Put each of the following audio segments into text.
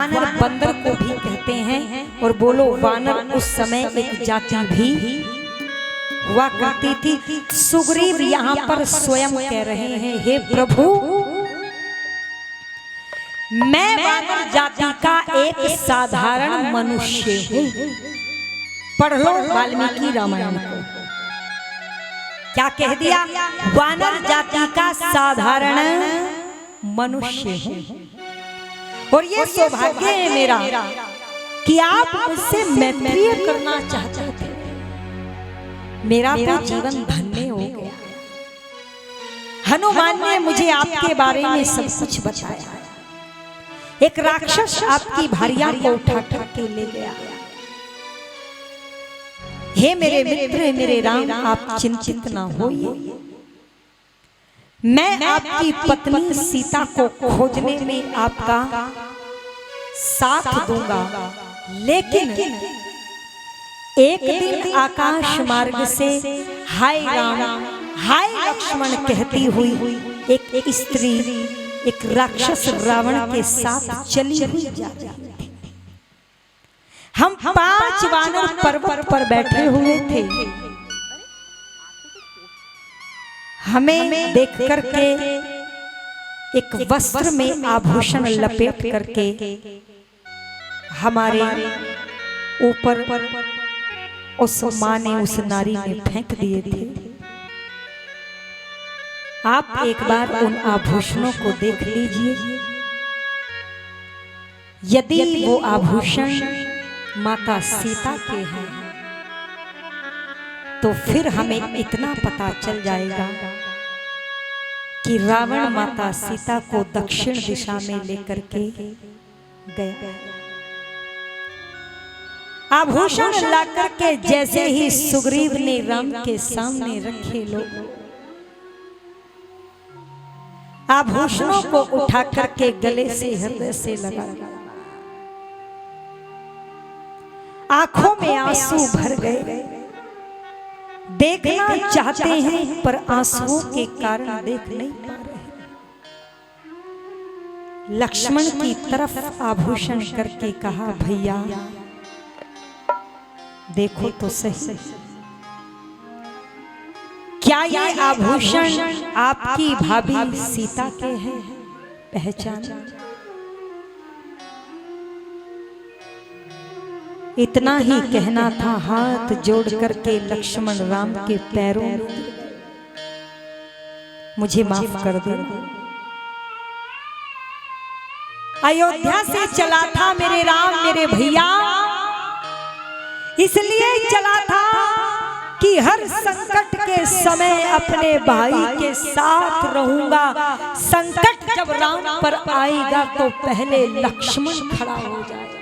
वानर बंदर को भी कहते हैं। और बोलो वानर उस समय एक जाति भी हुआ करती थी। सुग्रीव यहाँ पर स्वयं कह रहे हैं, हे प्रभु मैं वानर जाति का एक साधारण मनुष्य हूँ। पढ़ लो वाल्मीकि रामायण को। क्या कह दिया? वानर जाति का साधारण मनुष्य हूँ। और ये सौभाग्य है मेरा कि आप मुझसे मैत्री करना चाहते थे। मेरा तो जीवन धन्य हो गया। हनुमान ने मुझे आपके बारे में सब कुछ बताया। एक राक्षस आपकी भार्या को उठा के ले गया। हे मेरे मित्र, मेरे राम, आप चिंतित ना होइए। मैं आपकी पत्नी सीता को खोजने में आपका साथ दूंगा। लेकिन एक दिन आकाश मार्ग से हाय राम हाय लक्ष्मण कहती हुई एक स्त्री एक राक्षस रावण के साथ चली हुई जाती थी। हम 5 वानर पर्वत पर बैठे हुए थे। हमें देख करके एक वस्त्र में आभूषण लपेट करके हमारे ऊपर उस माँ ने, उस नारी ने फेंक दिए थे। आप एक बार उन आभूषणों को देख लीजिए। यदि वो आभूषण माता सीता के हैं तो फिर हमें इतना पता चल जाएगा कि रावण माता सीता को दक्षिण दिशा में लेकर के गया। आभूषण लाकर के जैसे ही सुग्रीव ने राम के सामने रखे, लोग आभूषणों को उठा करके गले से हृदय से लगा। आंखों में आंसू भर गए। देखना चाहते हैं पर आंसुओं के कारण देख नहीं पा रहे। लक्ष्मण की तरफ आभूषण करके कहा, भैया देखो तो सही, क्या ये आभूषण आपकी भाभी सीता के हैं? पहचान। इतना ही कहना था, हाथ जोड़ करके लक्ष्मण राम के पैरों में, मुझे माफ कर दो। अयोध्या से चला था मेरे राम मेरे भैया, इसलिए चला था कि हर संकट के समय अपने भाई के साथ रहूंगा। संकट जब राम पर आएगा तो पहले लक्ष्मण खड़ा हो जाएगा।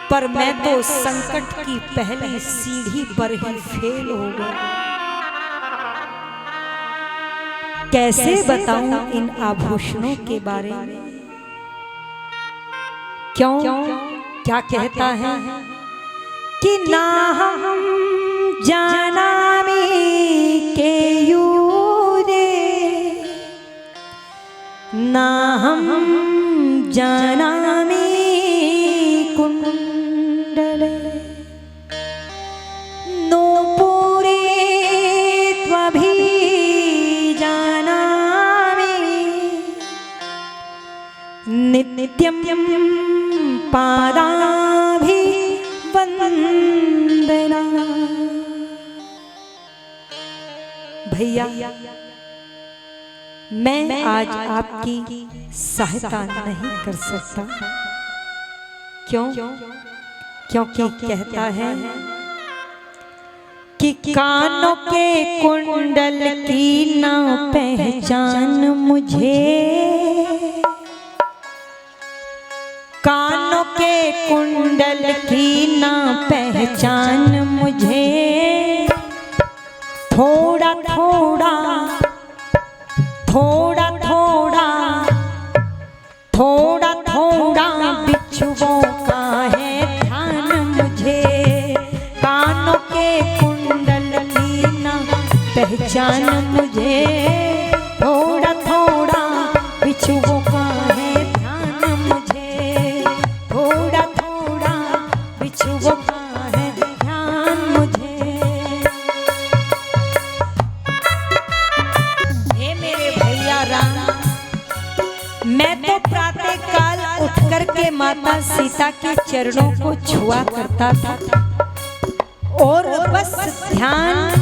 पर मैं तो संकट की पहली सीढ़ी पर ही फेल हो गया। कैसे बताऊं इन आभूषणों के बारे में? क्यों? क्या कहता है कि ना हम जानामि के यूरे, ना हम जानामि कुंडले, नूपुरे त्वभि जानामि, नित्यं पादाभि वंदना। भैया मैं आज आपकी सहायता नहीं कर सकता। क्यों? क्योंकि कहता है कि कानों के कुंडल की ना पहचान मुझे, कानों के कुंडल की ना पहचान मुझे, थोड़ा थोड़ा थोड़ा थोड़ा थोड़ा थोड़ा बिच्छुओं का है ध्यान मुझे। कानों के कुंडल की ना पहचान मुझे, थोड़ा थोड़ा बिच्छुओं का है ध्यान तो प्रातः काल उठ करके माता सीता के चरणों को छुआ करता था और बस ध्यान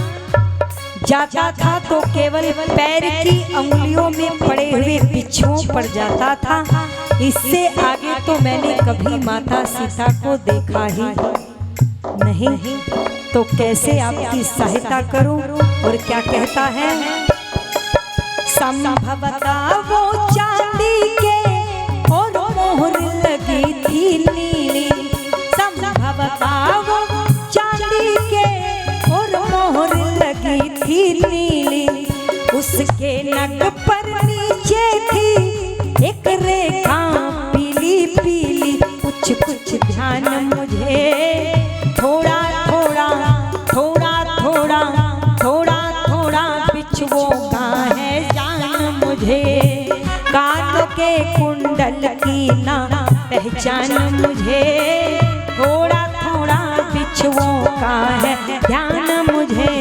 जाता था तो केवल पैर की अंगुलियों में पड़े हुए बिच्छुओं पर जाता था। इससे आगे तो मैंने कभी माता सीता को देखा ही नहीं, तो कैसे आपकी सहायता करूं। और क्या कहता है, संभवता वो चांदी के और मोहर लगी थी नीली, संभवता वो चांदी के और मोहर लगी थी नीली, उसके नग पर नीचे थी एक रेखा पीली पीली। कुछ कुछ ध्यान मुझे थोड़ा थोड़ा थोड़ा थोड़ा थोड़ा थोड़ा बिच्छुओं का है जान मुझे, कानों के कुंडल की ना पहचान मुझे, थोड़ा थोड़ा बिच्छुओं का है ध्यान मुझे।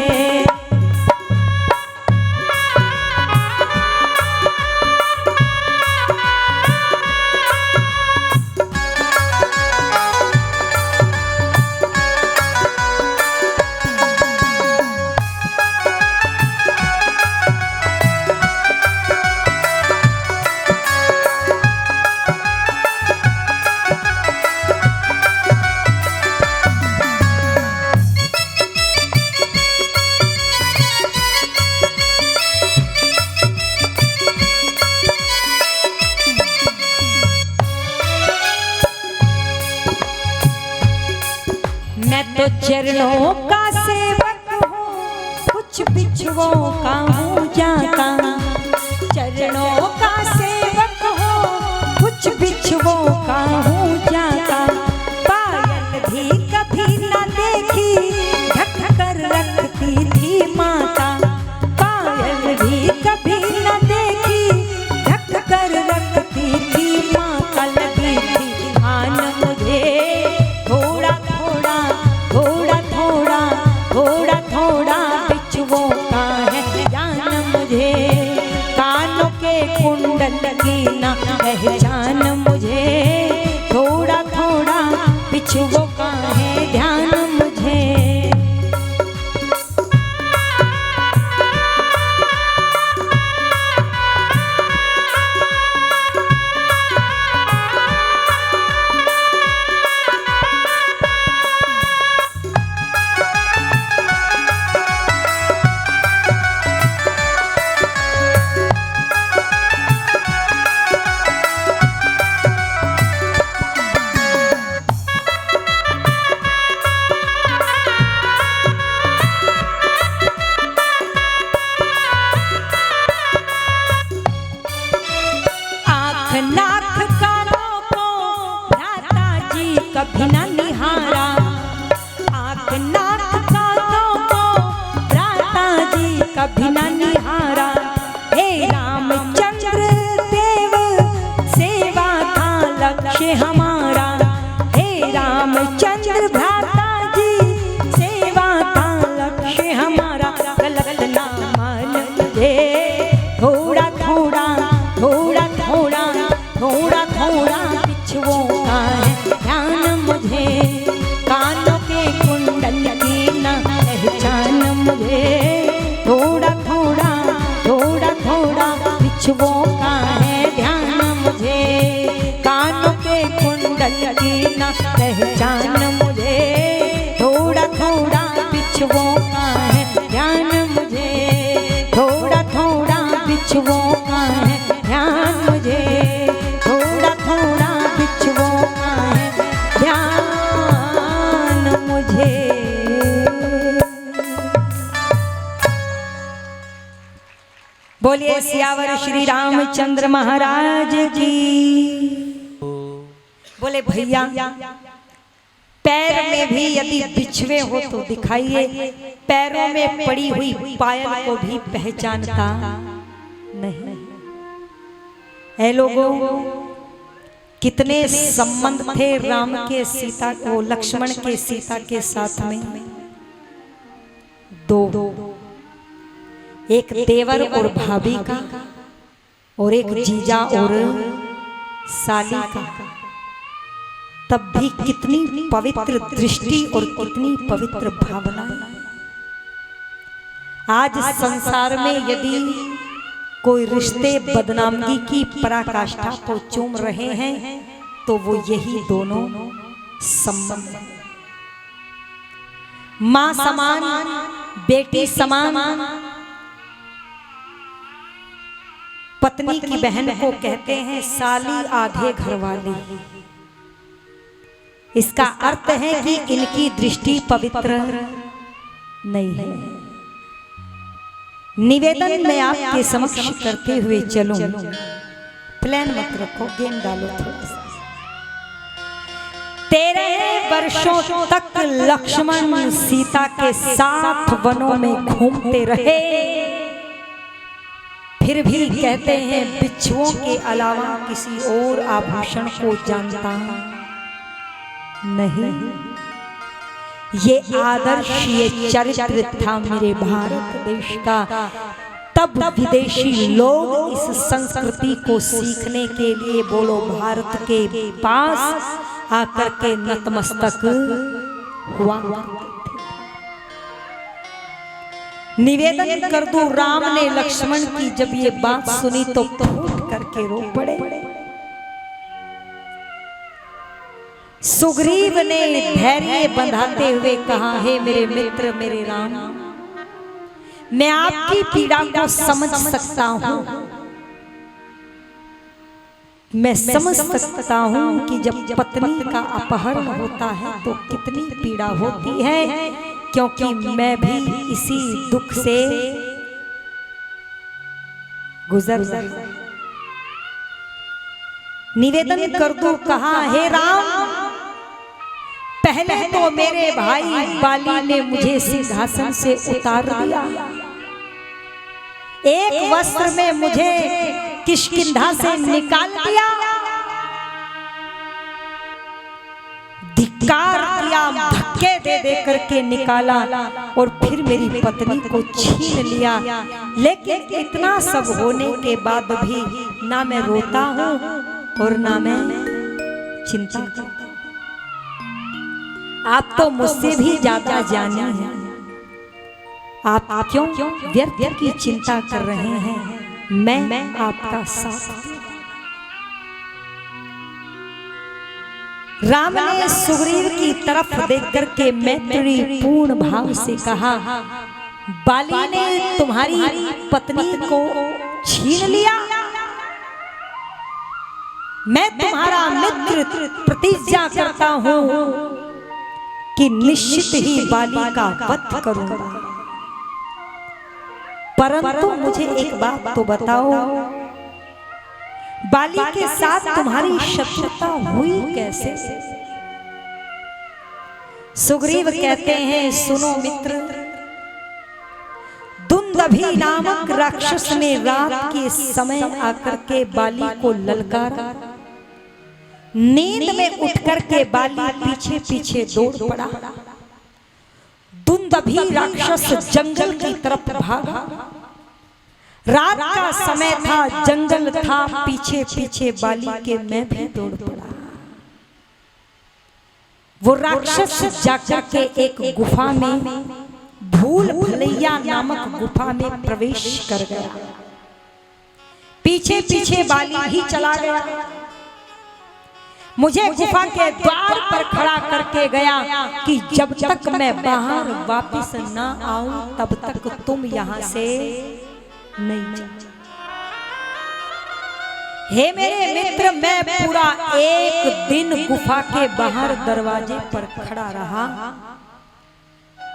मैं तो चरणों का सेवक हूँ, कुछ बिच्छुओं का हूँ जाता, चरणों का सेवक हूँ, कुछ बिच्छुओं का हूँ जाता। पायल भी कभी न देखी, ढक कर रखती थी माता, पायल भी कभी न देखी, ढक कर रखती थी माता। लगी थी आन मुझे थोड़ा थोड़ा थोड़ा थोड़ा थोड़ा थोड़ा बिच्छुओं का है जान मुझे, कानों के कुंडल की ना पहचान मुझे, थोड़ा थोड़ा बिच्छुओं का है ध्यान मुझे। कभी न निहारा, आँख नाक कानों को भ्राता जी कभी न निहारा। हे रामचंद्र देव सेवा था लक्ष्य हमारा, हे रामचंद्र भ्राता जी सेवा था लक्ष्य हमारा। गलत ना मान मुझे थोड़ा थोड़ा थोड़ा थोड़ा थोड़ा थोड़ा बिच्छुओं का है ध्यान मुझे, कानों के कुंडल की ना पहचान मुझे, थोड़ा थोड़ा थोड़ा थोड़ा बिच्छुओं का है ध्यान मुझे, कानों के कुंडल की ना पहचान मुझे, थोड़ा थोड़ा बिच्छुओं का है ध्यान मुझे, थोड़ा थोड़ा बिच्छुओं का है ध्यान मुझे, थोड़ा थोड़ा बिच्छुओं का है ध्यान मुझे। बोलिए सियावर श्री रामचंद्र महाराज की। बोले भैया पैर में भी यदि बिछवे हो तो दिखाइए, पैरों में पड़ी हुई पायल को भी पहचानता नहीं। ऐ लोगों, कितने संबंध थे राम के सीता को, लक्ष्मण के सीता के साथ में? दो, एक देवर और भाभी का, और एक जीजा और साली का, तब भी कितनी पवित्र दृष्टि और कितनी पवित्र भावनाएं। आज संसार में यदि कोई रिश्ते बदनामगी की पराकाष्ठा को चूम रहे हैं तो वो यही दोनों संबंध, मां समान बेटी समान, पत्नी की बहन को कहते हैं साली आधे घर वाली। इसका अर्थ है कि इनकी दृष्टि पवित्र नहीं है। निवेदन मैं आपके समक्ष करते हुए चलूं, प्लान मत रखो, गेम डालो थोड़ा सा। 13 वर्षों तक लक्ष्मण सीता के साथ वनों में घूमते रहे, फिर भी कहते हैं बिच्छुओं के अलावा किसी और आभूषण को जानता नहीं। ये आदर्श, ये चरित्र था मेरे भारत देश का। तब विदेशी लोग इस संस्कृति को सीखने के लिए बोलो भारत के पास आकर के नतमस्तक हुआ। निवेदन कर दूं, राम ने लक्ष्मण की जब ये बात सुनी तो फूट करके रो पड़े। सुग्रीव ने धैर्य बंधाते हुए कहा, हे मेरे मित्र, मेरे राम, मैं आपकी पीड़ा को समझ सकता हूं। मैं समझ सकता हूं कि जब पत्नी का अपहरण होता है तो कितनी पीड़ा होती है, क्योंकि मैं भी इसी दुख से गुजर। निवेदन कर दूं, कहा, हे राम, पहले तो मेरे भाई बाली ने मुझे सिंहासन से उतार दिया, एक वस्त्र में मुझे किष्किंधा से निकाल दिया, धिक्कार किया, धक्के दे दे करके निकाला और फिर मेरी पत्नी को छीन लिया। लेकिन इतना सब होने के बाद भी ना मैं रोता हूं और ना मैं चिंता करता। आप तो मुझसे भी ज्यादा जाने हैं, आप क्यों व्यर्थ की चिंता कर रहे हैं? मैं आपका साथ। राम ने सुग्रीव की तरफ देख करके मैत्री पूर्ण भाव से कहा, बाली ने तुम्हारी पत्नी को छीन लिया, मैं तुम्हारा मित्र प्रतिज्ञा करता हूं कि निश्चित ही बाली का वध करूंगा। परंतु मुझे एक बात तो बताओ, बाली के साथ तुम्हारी शत्रुता हुई कैसे? सुग्रीव कहते हैं, सुनो मित्र, दुंदभी नामक राक्षस ने रात के समय आकर के बाली को ललकारा। नींद में उठ करके बाली पीछे पीछे दौड़ पड़ा। दुंदभी राक्षस जंगल की तरफ भागा। रात का समय था, जंगल था, पीछे पीछे बाली के मैं भी दौड़ पड़ा। वो राक्षस जाकर के एक गुफा में, भूल भुलैया नामक गुफा में प्रवेश कर गया। पीछे पीछे बाली भी चला गया। मुझे गुफा के द्वार पर खड़ा करके गया कि जब तक मैं बाहर वापस ना आऊं तब तक तुम यहां से नहीं जा। हे मेरे मित्र, मैं पूरा एक दिन गुफा के बाहर दरवाजे पर खड़ा रहा,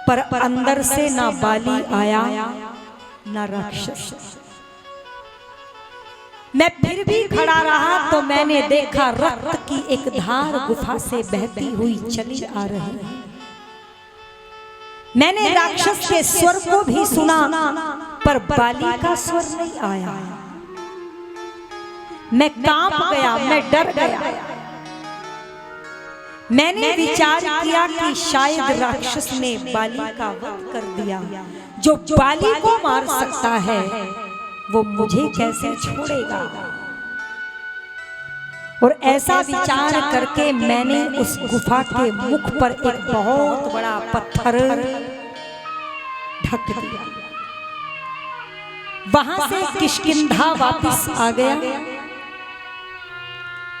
पर अंदर से ना बाली आया ना राक्षस। मैं फिर भी खड़ा रहा तो मैंने देखा रक्त की एक धार गुफा से बहती हुई चली आ रही। मैंने राक्षस के स्वर को भी सुना, पर बाली का स्वर नहीं आया। मैं कांप गया, मैं डर गया। मैंने विचार किया कि शायद राक्षस ने बाली का वध कर दिया। जो बाली को मार सकता है वो मुझे कैसे छोड़ेगा। और ऐसा विचार करके मैंने उस गुफा के मुख पर एक बहुत बड़ा पत्थर ढक दिया। वहां से किष्किंधा वापस आ गया।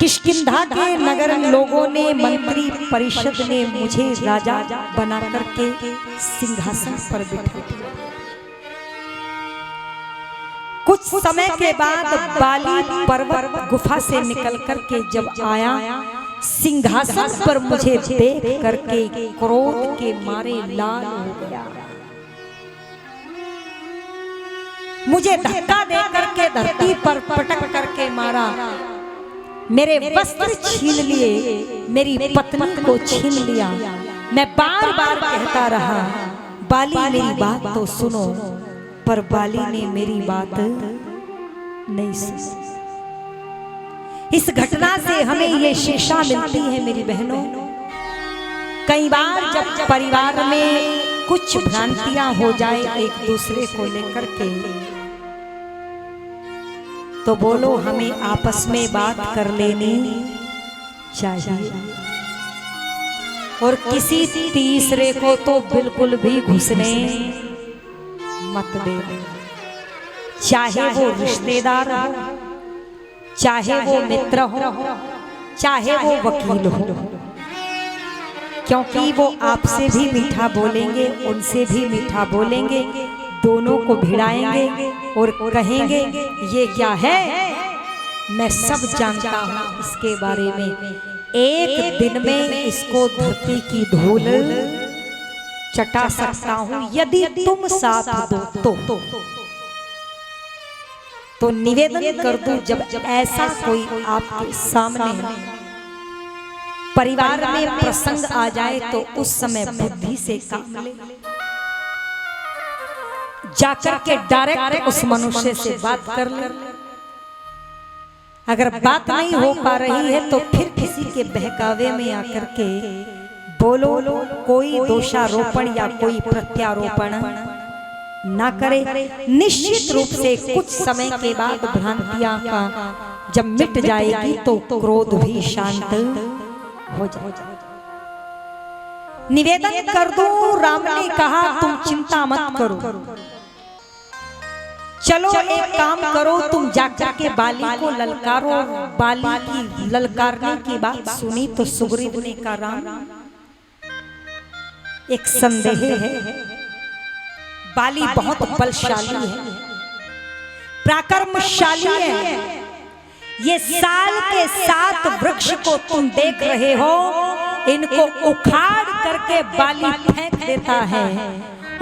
किष्किंधा के नगर लोगों ने, मंत्री परिषद ने मुझे राजा बना करके सिंहासन पर बिठा दिया। कुछ समय के बाद बाली पर्वत गुफा से निकल करके जब आया, सिंहासन पर मुझे देख करके क्रोध के मारे लाल हो गया। मुझे धक्का दे करके धरती पर पटक करके मारा, मेरे वस्त्र छीन लिए, मेरी पत्नी को छीन लिया। मैं बार बार कहता रहा, बाली मेरी बात तो सुनो, पर बाली ने मेरी बात नहीं सुनी। इस घटना से हमें ये शिक्षा मिलती है मेरी बहनों, कई बार जब परिवार में कुछ भ्रांतियां हो जाए एक दूसरे को लेकर के, तो बोलो हमें आपस में बात कर लेनी चाहिए और किसी तीसरे को तो बिल्कुल भी घुसने मत देना। चाहे वो रिश्तेदार हो, चाहे वो मित्र हो, चाहे वो वकील हो, क्योंकि वो आपसे भी मीठा बोलेंगे, उनसे भी मीठा बोलेंगे, दोनों को भिड़ाएंगे और कहेंगे ये क्या है, मैं सब जानता हूं इसके बारे में। एक दिन में इसको धरती की धूल चटा सकता हूं यदि तुम साथ दो तो निवेदन कर दूं, जब ऐसा कोई आपके सामने परिवार में प्रसंग आ जाए तो उस समय बुद्धि से काम ले, जाकर के डायरेक्ट उस मनुष्य से बात कर ले। अगर बात नहीं हो पा रही है तो फिर किसी के बहकावे में आकर के बोलो, कोई दोषारोपण या कोई प्रत्यारोपण ना करे। निश्चित रूप से कुछ समय के बाद भ्रांतियां का जब मिट जाएगी तो क्रोध भी शांत हो जाएगा। निवेदन कर दूं, राम ने कहा तुम चिंता मत करो, चलो एक काम करो, तुम जाकर के बाली को ललकारो। बाली की ललकारने की बात सुनी तो सुग्रीव ने कहा, राम एक संदेह है, बाली बहुत बलशाली है, पराक्रमशाली है। ये साल के 7 वृक्ष को तुम देख रहे हो, इनको उखाड़ करके बाली फेंक देता है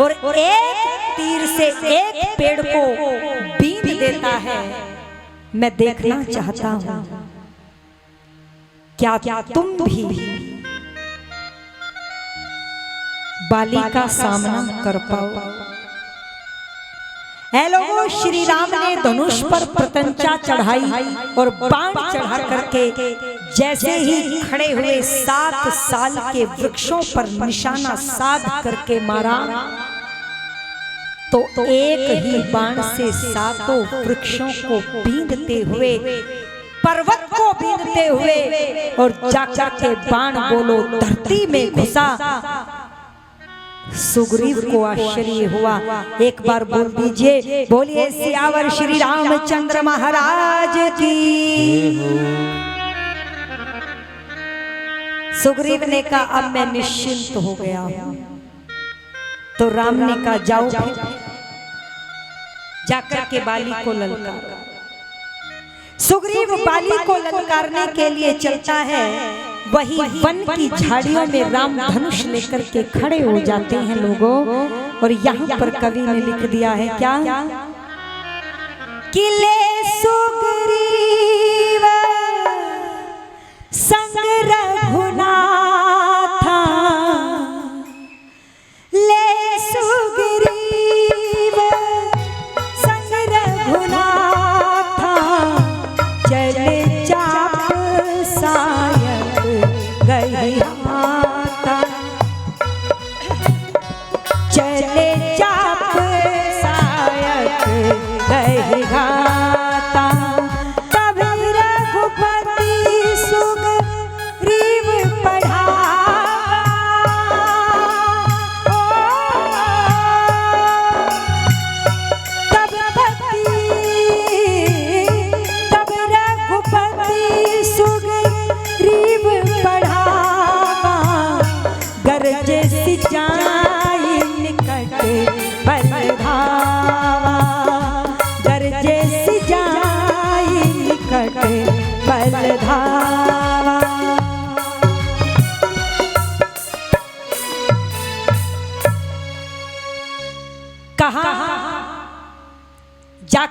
और एक तीर से एक पेड़ को बींध देता है। मैं देखना चाहता हूं क्या तुम भी बाली का सामना कर पाओ। ऐ लोगों, श्री राम ने धनुष पर प्रत्यंचा चढ़ाई और बाण चढ़ा करके जैसे ही खड़े हुए 7 साल के वृक्षों पर निशाना साध करके मारा तो एक ही बाण से 7 वृक्षों को बींधते हुए, पर्वत को बींधते हुए और जाकर के बाण बोलो धरती में घुसा। सुग्रीव को आश्चर्य हुआ। एक बार बोल दीजिए, बोलिए सियावर श्री रामचंद्र महाराज की। सुग्रीव ने कहा अब मैं निश्चिंत हो गया हूं। तो राम ने कहा जाओ जाकर के बाली को ललकार। सुग्रीव बाली को ललकारने के लिए चलता है, वही वन की झाड़ियों में राम धनुष लेकर के खड़े हो जाते हैं लोगों। और यहाँ पर कवि ने लिख दिया है क्या, किले सुग्रीव संग रघुनाथा, ले सुग्रीव संग रघुनाथा, चले चाप सायक गई हाथा, चले चाप सायक गई हाथा। कभी रघुपति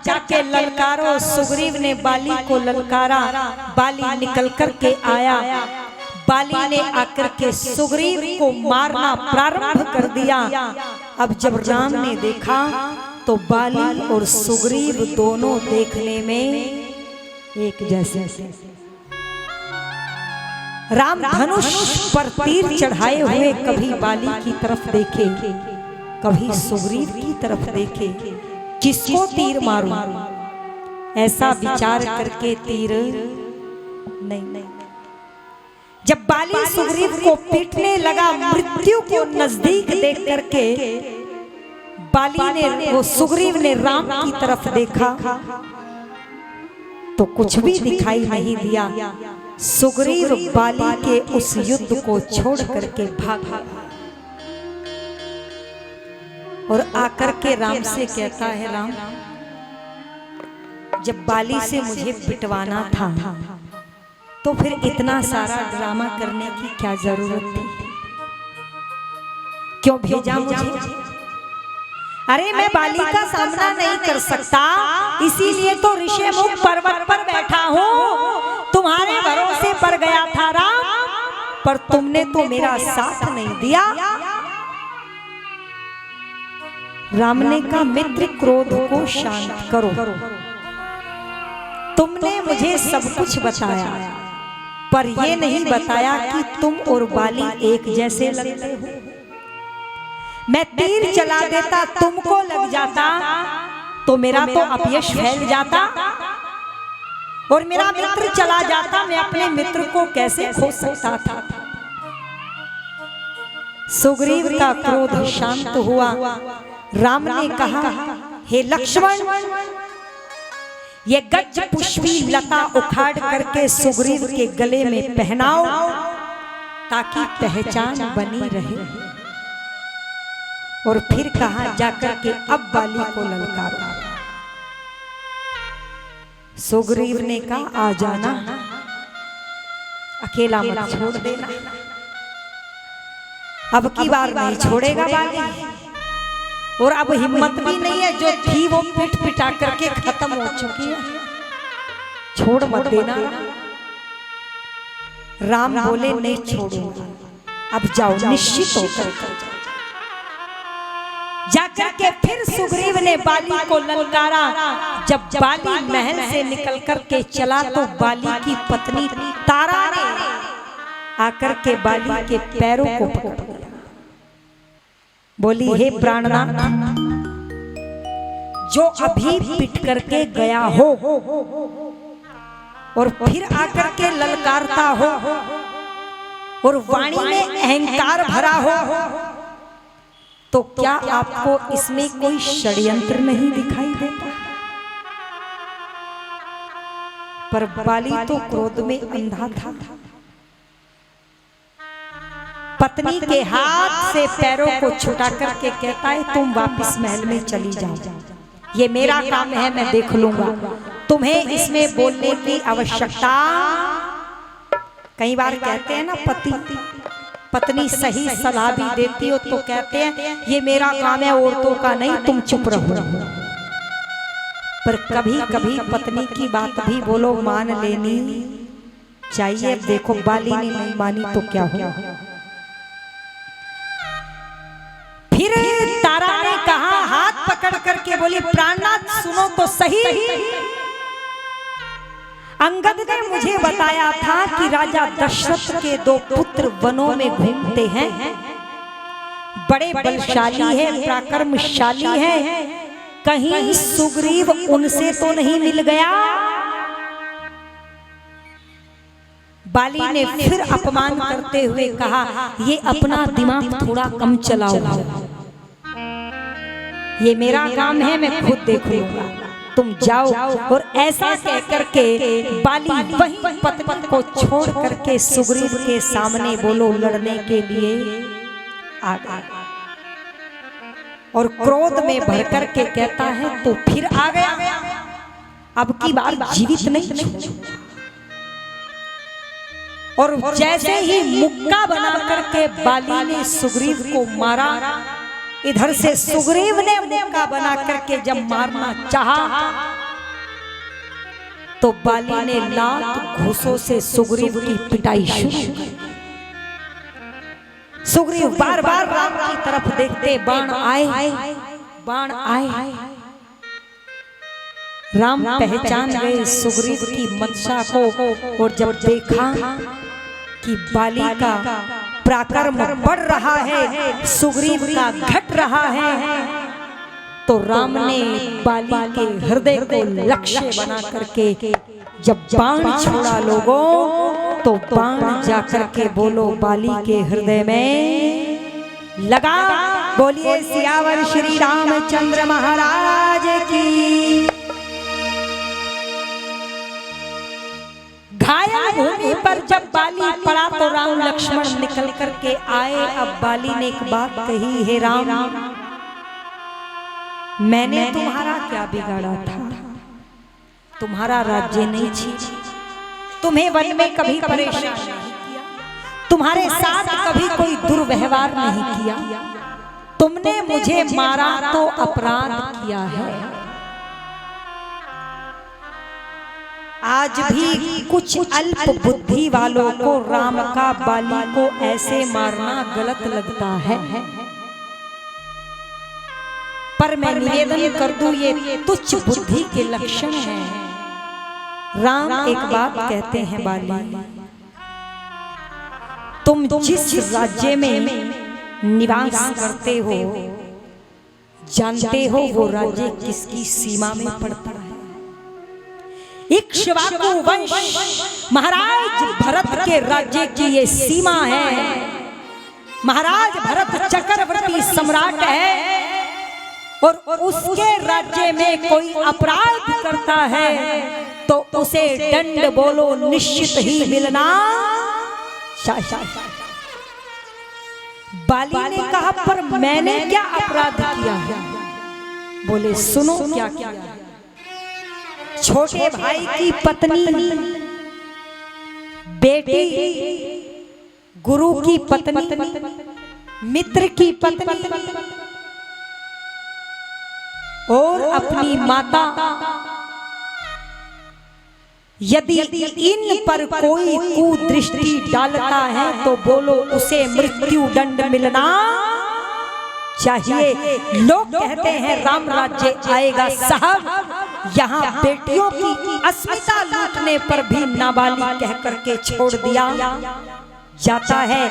जाकर के ललकारो। सुग्रीव ने बाली को ललकारा, बाली निकल कर के आया। बाली ने आकर के सुग्रीव को मारना प्रारंभ कर दिया। अब जब राम ने देखा तो बाली और सुग्रीव दोनों देखने में एक जैसे। राम धनुष पर तीर चढ़ाए हुए कभी बाली की तरफ देखे, कभी सुग्रीव की तरफ देखे, किसको तीर मारूं, ऐसा विचार करके तीर नहीं। जब बाली सुग्रीव को पीटने लगा, मृत्यु को नजदीक देख करके बाली ने वो सुग्रीव ने राम की तरफ देखा तो कुछ भी दिखाई नहीं दिया। सुग्रीव बाली के उस युद्ध को छोड़ करके भागा और आकर के राम से कहता है, राम जब बाली से मुझे पिटवाना था तो फिर इतना सारा ड्रामा करने की क्या जरूरत थी, क्यों भेजा मुझे? अरे मैं बाली का सामना नहीं कर सकता, इसीलिए तो ऋषिमुख पर्वत पर बैठा हूँ, तुम्हारे भरोसे पर गया था राम, पर तुमने तो मेरा साथ नहीं दिया। राम ने कहा, मित्र क्रोध को शांत करो, तुमने मुझे सब कुछ बताया पर ये नहीं बताया कि तुम और बाली एक जैसे लगते हो। मैं तीर चला देता, तुमको लग जाता तो मेरा तो अपयश फैल जाता और मेरा मित्र चला जाता, मैं अपने मित्र को कैसे खो सकता था। सुग्रीव का क्रोध शांत हुआ। राम ने कहा, हे लक्ष्मण, ये गज पुष्पी लता उखाड़ करके सुग्रीव के गले में पहनाओ ताकि पहचान बनी रहे। और फिर कहा, जाकर के अब बाली को ललकारो। सुग्रीव ने कहा, आ जाना, अकेला मत छोड़ देना, अब की बार नहीं छोड़ेगा बाली, और अब हिम्मत भी नहीं है, जो थी वो पिट पिटा करके खत्म हो चुकी है, छोड़ मत देना। राम बोले, नहीं छोड़ूंगा, अब जाओ, निश्चित होकर जाकर के फिर सुग्रीव ने बाली को ललकारा। जब बाली महल से निकल कर के चला तो बाली की पत्नी तारा ने आकर के बाली के पैरों को पकड़ लिया, बोली, हे प्राणनाथ, जो अभी पिट करके गया हो और फिर आकर के ललकारता हो और वाणी में अहंकार भरा हो, तो क्या आपको इसमें कोई षड्यंत्र नहीं दिखाई देता? पर बाली तो क्रोध में अंधा था। पत्नी के हाथ से पैरों को छुटा करके कहता है, तुम वापस महल में चली जाओ, ये मेरा काम है, मैं देख लूंगा, तुम्हें इसमें बोलने की आवश्यकता। कई बार कहते हैं ना, पत्नी सही सलाह भी देती हो तो कहते हैं ये मेरा काम है, औरतों का नहीं, तुम चुप रहो। पर कभी कभी पत्नी की बात भी बोलो मान लेनी चाहिए। देखो बाली ने नहीं मानी तो क्या हुआ। फिर तारा ने कहा, हाथ पकड़ करके बोली, प्राणनाथ सुनो तो सही, अंगद ने मुझे बताया था कि राजा दशरथ के 2 पुत्र वनों में घूमते हैं, बड़े बलशाली हैं, पराक्रमशाली हैं, कहीं सुग्रीव उनसे तो नहीं मिल गया। बाली ने फिर अपमान करते हुए कहा, ये अपना दिमाग थोड़ा कम चलाओ, ये मेरा काम है, मैं खुद देख लूंगा, तुम जाओ। और ऐसा कह करके बाली वही पत्नी को छोड़ करके सुग्रीव के सामने बोलो लड़ने के लिए आ गया और क्रोध में भर करके कहता है, तो फिर आ गया, अब की बार जीवित नहीं छोड़ूंगा। और जैसे ही मुक्का बना करके बाली ने सुग्रीव को मारा, इधर से सुग्रीव ने मुक्का बना करके जब मारना चाहा तो बाली ने लात घूसों से सुग्रीव की पिटाई शुरू कर। सुग्रीव बार बार राम की तरफ देखते, बाण आए बाण आए। राम पहचान गए सुग्रीव की मंशा को, और जब देखा कि बाली का पराक्रम बढ़ रहा है, सुग्रीव का घट रहा है, तो राम ने बाली के हृदय को लक्ष्य बना करके जब बाण छोड़ा लोगों, तो बाण जाकर के बोलो बाली के हृदय में लगा। बोलिए सियावर श्री रामचंद्र महाराज की। घायल भूमि पर जब बाली पड़ा तो राम लक्ष्मण निकल करके आए। अब बाली ने एक बात कही, हे राम, मैंने तुम्हारा क्या बिगाड़ा था? तुम्हारा राज्य नहीं छीना, तुम्हें वन में कभी परेशान नहीं किया, तुम्हारे साथ कभी कोई दुर्व्यवहार नहीं किया, तुमने मुझे मारा तो अपराध किया है। आज भी कुछ अल्प बुद्धि वालों को राम का बाली को ऐसे मारना गलत लगता है, पर मैं निवेदन कर दूं ये तुच्छ बुद्धि के लक्षण हैं। राम एक बात कहते हैं, बाली तुम जिस राज्य में निवास करते हो, जानते हो वो राज्य किसकी सीमा में पड़ता है? इक्ष्वाकु वंश महाराज भरत के राज्य की ये सीमा है। महाराज भरत चक्रवर्ती सम्राट है, और उसके राज्य में कोई अपराध करता है तो उसे दंड बोलो निश्चित ही मिलना चाहिए। बाली ने कहा, पर मैंने क्या अपराध किया है? बोले सुनो क्या किया। छोटे भाई की पत्नी, बेटी, गुरु की पत्नी, मित्र की पत्नी और अपनी माता, यदि इन पर कोई कुदृष्टि डालता है तो बोलो उसे मृत्यु दंड मिलना चाहिए। लोग कहते हैं राम राज्य आएगा साहब, यहाँ बेटियों की अस्मिता लूटने पर भी नाबालिग कह करके छोड़ दिया जाता है।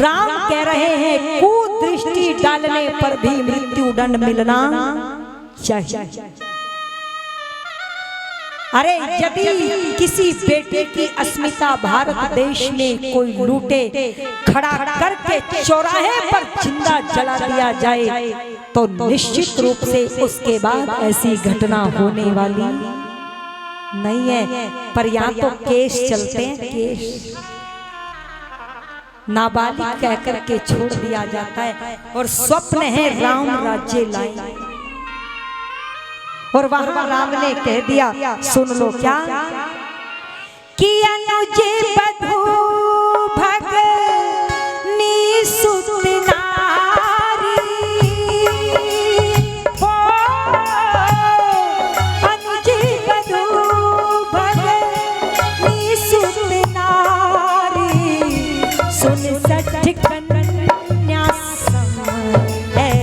राम कह रहे हैं कुदृष्टि डालने पर भी मृत्यु दंड मिलना चाहिए। अरे यदि किसी बेटे की अस्मिता भारत देश में कोई लूटे, खड़ा करके चौराहे पर जिंदा जला दिया जाए तो निश्चित रूप से उसके बाद ऐसी घटना होने वाली नहीं है। पर यहाँ तो केस चलते हैं, केस नाबालिग कह करके छोड़ दिया जाता है, और स्वप्न है राम राज्य लाए। और वहां राम ने कह दिया, सुन लो क्या, कि अनुज बधू भगनी सुत नारी, ओ अनुज बधू भगनी सुत नारी, सुन सठ कन्या समाचारी,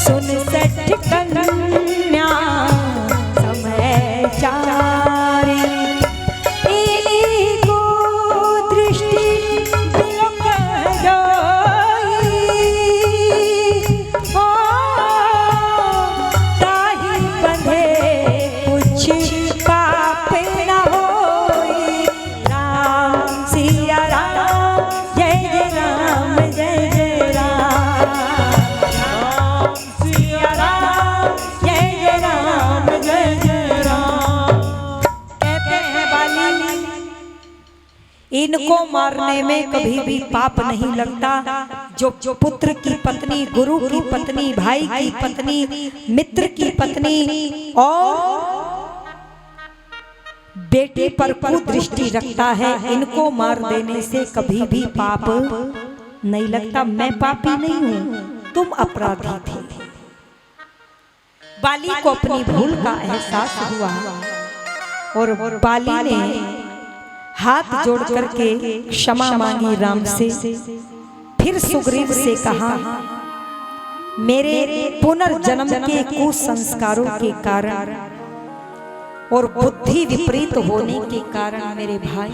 सुन सठ कन्या समाचारी, इनको दृष्टि बिलोक जोई, ओ ताहि बंधे कुछ पाप न होई। राम सिया राम, जय जय राम, जय जय राम, राम सिया राम, जय जय राम, जय जय राम। कहते हैं बाली, इनको मारने में कभी भी पाप नहीं लगता। जो पुत्र की पत्नी, गुरु की पत्नी, भाई की पत्नी, मित्र की पत्नी और बेटे पर कुदृष्टि रखता है, इनको मार देने से कभी भी पाप नहीं लगता। मैं पापी नहीं हूं, तुम अपराधी थे। बाली को अपनी भूल का एहसास हुआ और बाली ने हाथ जोड़ करके क्षमा मांगी राम से। फिर सुग्रीव से कहा, मेरे पुनर्जन्म के कुसंस्कारों के कारण और बुद्धि विपरीत होने के कारण मेरे भाई,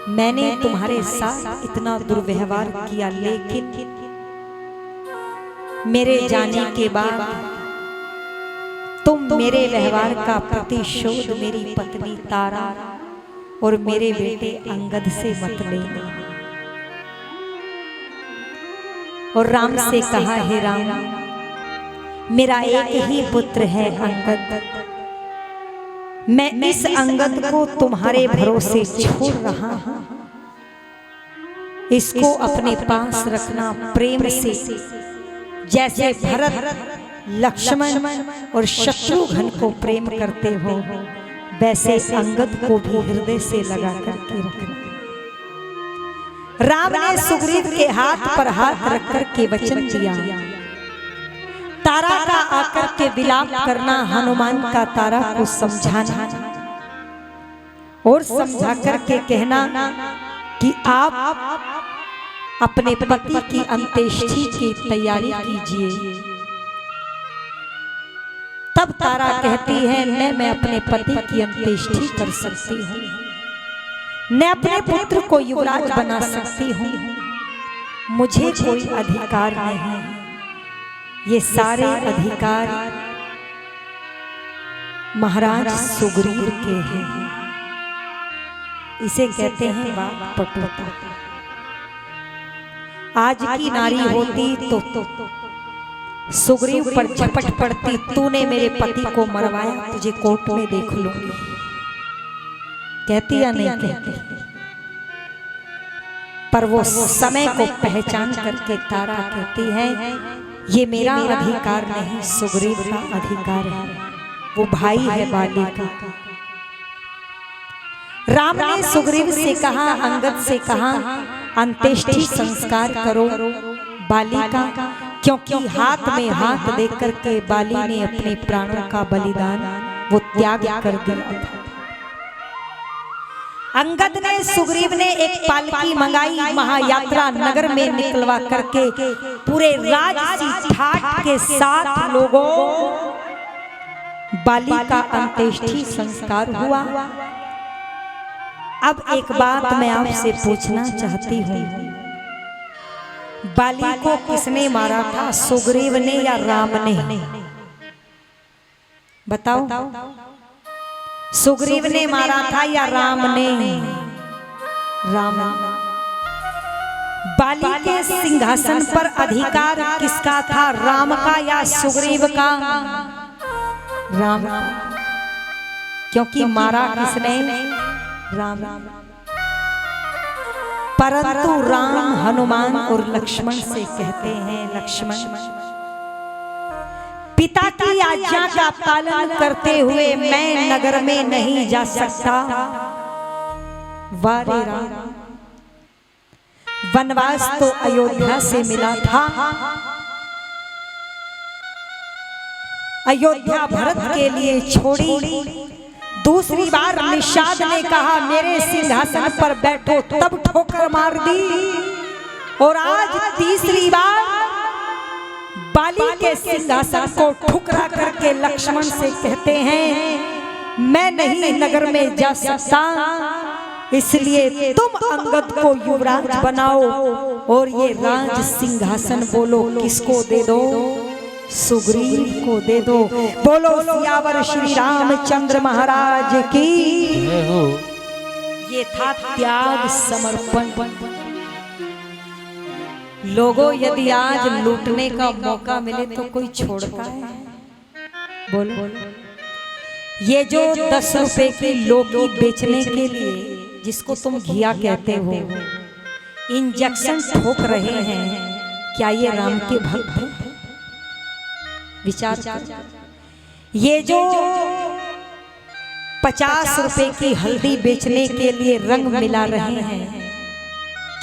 मैंने तुम्हारे साथ इतना दुर्व्यवहार किया, लेकिन मेरे जाने के बाद तुम मेरे व्यवहार का प्रतिशोध मेरी पत्नी तारा और मेरे बेटे अंगद से मत लेना। और राम से कहा, हे राम, मेरा एक ही पुत्र है अंगद, मैं इस अंगद को तुम्हारे भरोसे छोड़ रहा हूं, इसको अपने पास रखना प्रेम से, जैसे भरत लक्ष्मण और शत्रुघ्न को प्रेम करते हो, वैसे अंगद को भी हृदय से लगा करके रखना। राम ने सुग्रीव के हाथ पर हाथ रख कर के वचन दिया। तारा का आकर के विलाप करना, हनुमान का तारा को समझाना और समझा करके कहना कि आप अपने पति की अंत्येष्टि की तैयारी कीजिए। तब तारा कहती है, मैं अपने पति की अंत्येष्टि कर सकती हूँ, मैं अपने पुत्र को युवराज बना सकती हूँ, मुझे कोई अधिकार नहीं, ये सारे अधिकार महाराज सुग्रीव के हैं। इसे कहते हैं वाक पटुता। आज की नारी होती तो सुग्रीव पर झपट पड़ती, तूने मेरे पति को मरवाया, तुझे कोर्ट में देख लूंगी, कहती या नहीं कहती। पर वो समय को पहचान करके तारा कहती है, ये मेरा अधिकार नहीं, सुग्रीव का अधिकार है, वो भाई है बाली का। राम ने सुग्रीव से कहा, अंगद से कहा, अंत्येष्टि संस्कार करो बाली का, क्योंकि हाथ में हाथ देकर करके बाली ने अपने प्राणों का बलिदान वो त्याग कर दिया था। अंगद ने, सुग्रीव ने एक पालकी मंगाई, महायात्रा नगर में निकलवा करके पूरे राजसी ठाट के साथ लोगों बाली का अंत्येष्टि संस्कार हुआ। अब एक बात मैं आपसे पूछना चाहती हूँ, बाली को किसने मारा था, सुग्रीव ने या राम ने? बताओ, सुग्रीव ने मारा था या राम ने? राम। बाली के सिंहासन पर अधिकार किसका था, राम का या सुग्रीव का? राम, क्योंकि मारा किसने? राम। परंतु राम हनुमान और लक्ष्मण से कहते हैं, लक्ष्मण, पिता की आज्ञा का पालन करते हुए मैं नगर में नहीं जा सकता। वारे राम, वनवास तो अयोध्या से मिला था, अयोध्या भरत के लिए छोड़ी। दूसरी बार निषाद ने कहा, मेरे सिंहासन पर बैठो, तब ठोकर मार दी। और आज तीसरी बार बाली के सिंहासन को ठुकरा करके लक्ष्मण से कहते हैं, मैं नहीं नगर में जा सकता, इसलिए तुम अंगद को युवराज बनाओ और ये राज सिंहासन बोलो किसको दे दो, सुग्रीव को दे दो। बोलो सियावर श्री रामचंद्र महाराज की। ये था त्याग समर्पण। लोगों, यदि आज लूटने का मौका मिले तो कोई छोड़ता है? बोलो, ये जो 10 रुपए की लौकी बेचने के लिए, जिसको तुम घिया कहते हो, इंजेक्शन ठोक रहे हैं, क्या ये राम के भक्त हैं? विचार। ये जो 50 रुपए की हल्दी बेचने के लिए रंग मिला रहे हैं,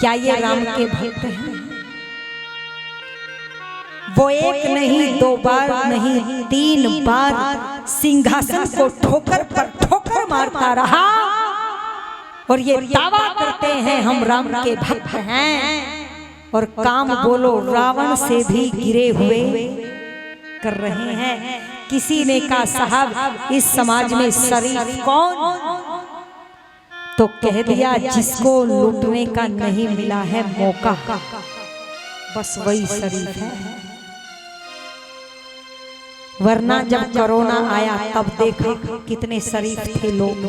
क्या ये राम के भक्त हैं? वो एक नहीं, दो बार नहीं, 3 बार सिंहासन को ठोकर पर ठोकर मारता रहा और ये दावा करते हैं हम राम के भक्त हैं और काम बोलो रावण से भी गिरे हुए कर रहे हैं। किसी ने कहा साहब इस समाज में शरीफ कौन, तो कह दिया जिसको लूटने का नहीं मिला है मौका, बस वही शरीफ है। वरना जब कोरोना आया तब देखा कितने शरीफ थे लोग,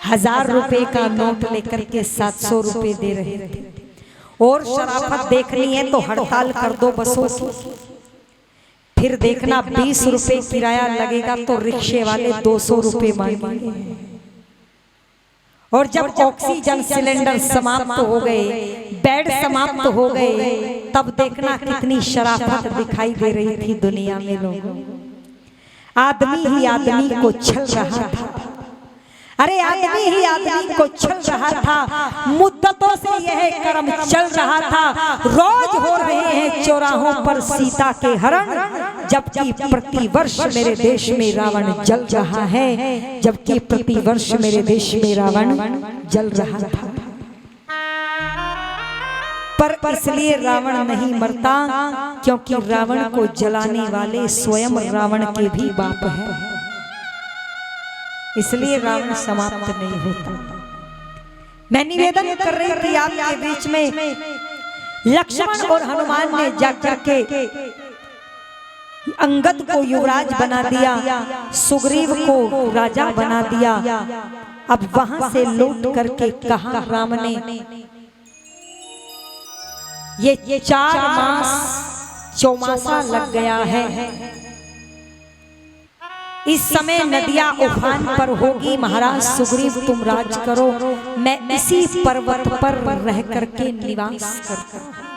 1000 रुपए का नोट लेकर के 700 रुपए दे रहे थे। और शराफत देखनी है तो हड़ताल कर दो बसों की, फिर देखना 20 रुपए किराया लगेगा तो रिक्शे वाले 200 रुपए मांगेंगे। और जब ऑक्सीजन सिलेंडर समाप्त हो गए, बेड समाप्त हो गए, तब देखना कितनी शराफत दिखाई दे रही थी दुनिया में लोगों। आदमी ही आदमी को छल रहा था, अरे आदमी ही आदमी को छल रहा था। मुद्दतों से यह कर्म चल रहा था। रोज हो रहे हैं चौराहों पर सीता के हरण, जबकि प्रतिवर्ष मेरे देश में रावण जल रहा है, जबकि प्रतिवर्ष मेरे देश में रावण जल रहा था। पर इसलिए रावण नहीं मरता क्योंकि रावण को जलाने वाले स्वयं रावण के भी बाप हैं, इसलिए रावण समाप्त नहीं होता। मैं निवेदन कर रही थी आपके बीच में, लक्ष्मण और हनुमान ने जाकर के अंगद को युवराज बना दिया, सुग्रीव को राजा बना दिया। अब वहां से लौट करके कहा राम ने, ये 4 मास चौमासा लग गया है, इस समय नदियां उफान पर होगी, महाराज सुग्रीव तुम राज करो, मैं इसी पर्वत पर रह करके निवास करता हूं।